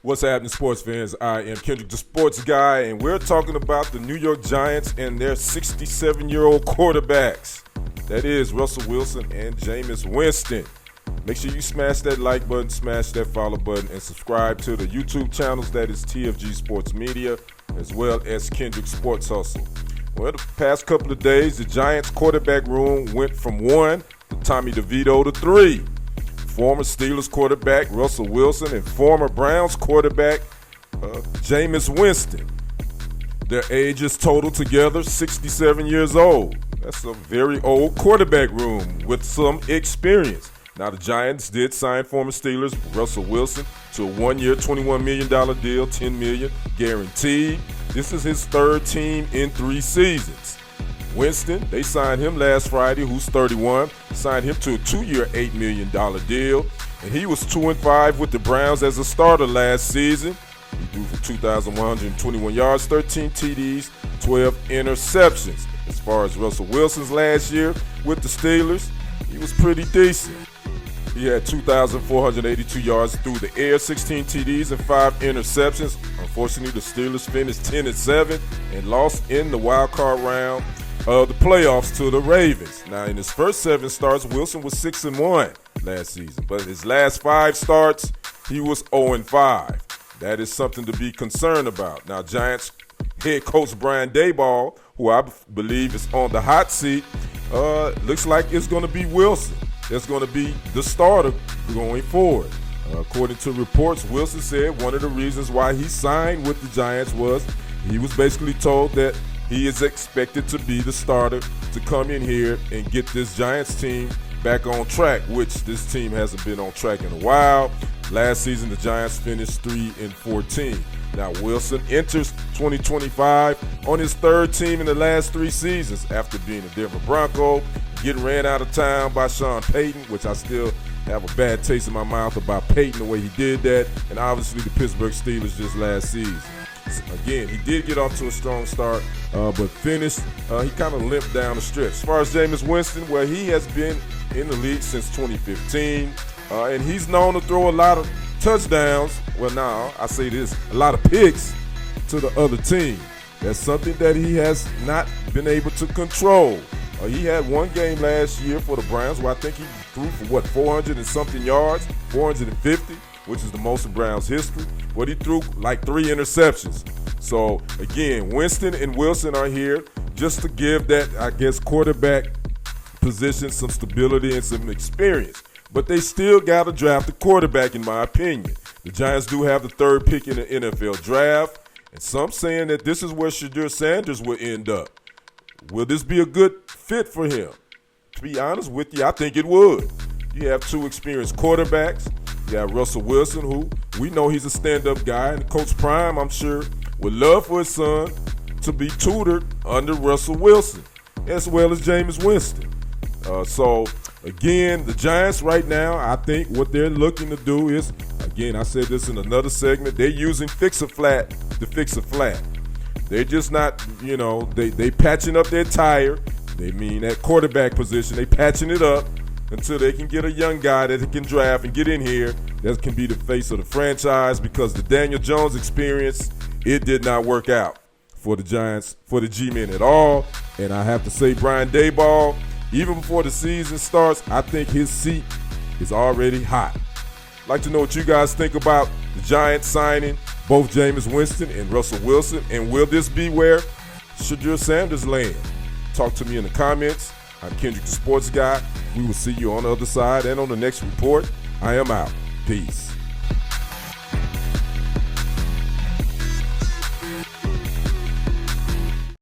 What's happening, sports fans? I am Kendrick, the sports guy, and we're talking about the New York Giants and their 67-year-old quarterbacks. That is Russell Wilson and Jameis Winston. Make sure you smash that like button, smash that follow button, and subscribe to the YouTube channels. That is TFG Sports Media, as well as Kendrick Sports Hustle. Well, the past couple of days, the Giants quarterback room went from 1 to Tommy DeVito to 3. Former Steelers quarterback Russell Wilson and former Browns quarterback Jameis Winston. Their ages total together 67 years old. That's a very old quarterback room with some experience. Now, the Giants did sign former Steelers Russell Wilson to a 1-year, $21 million deal, $10 million guaranteed. This is his third team in 3 seasons. Winston, they signed him last Friday, who's 31, signed him to a 2-year, $8 million deal. And he was 2-5 with the Browns as a starter last season. He threw for 2,121 yards, 13 TDs, 12 interceptions. As far as Russell Wilson's last year with the Steelers, he was pretty decent. He had 2,482 yards through the air, 16 TDs, and 5 interceptions. Unfortunately, the Steelers finished 10-7 and lost in the wild card round of the playoffs to the Ravens. Now, in his first 7 starts, Wilson was 6-1 last season, but his last 5 starts, he was 0-5. That is something to be concerned about. Now, Giants head coach Brian Daboll, who I believe is on the hot seat, looks like it's going to be Wilson. That's going to be the starter going forward. According to reports, Wilson said one of the reasons why he signed with the Giants was he was basically told that he is expected to be the starter to come in here and get this Giants team back on track, which this team hasn't been on track in a while. Last season, the Giants finished 3-14. Now, Wilson enters 2025 on his 3rd team in the last 3 seasons after being a Denver Bronco, getting ran out of town by Sean Payton, which I still have a bad taste in my mouth about Payton, the way he did that, and obviously the Pittsburgh Steelers just last season. Again, he did get off to a strong start, but finished, he kind of limped down the stretch. As far as Jameis Winston, well, he has been in the league since 2015, and he's known to throw a lot of touchdowns. Well, now, I say this, a lot of picks to the other team. That's something that he has not been able to control. He had one game last year for the Browns where I think he threw for, 400 and something yards, 450, which is the most in Browns history. But he threw like 3 interceptions. So, again, Winston and Wilson are here just to give that, I guess, quarterback position some stability and some experience. But they still got to draft a quarterback, in my opinion. The Giants do have the 3rd pick in the NFL draft, and some saying that this is where Shedeur Sanders will end up. Will this be a good fit for him? To be honest with you, I think it would. You have 2 experienced quarterbacks. You have Russell Wilson, who we know he's a stand-up guy, and Coach Prime, I'm sure, would love for his son to be tutored under Russell Wilson, as well as Jameis Winston. So, again, the Giants right now, I think what they're looking to do is, again, I said this in another segment, they're using fix-a-flat to fix a flat. They're just not, they patching up their tire. They mean that quarterback position, they patching it up until they can get a young guy that they can draft and get in here that can be the face of the franchise, because the Daniel Jones experience, it did not work out for the Giants, for the G-men at all. And I have to say, Brian Daboll, even before the season starts, I think his seat is already hot. I'd like to know what you guys think about the Giants signing both Jameis Winston and Russell Wilson, and will this be where Shedeur Sanders land? Talk to me in the comments. I'm Kendrick, the sports guy. We will see you on the other side and on the next report. I am out. Peace.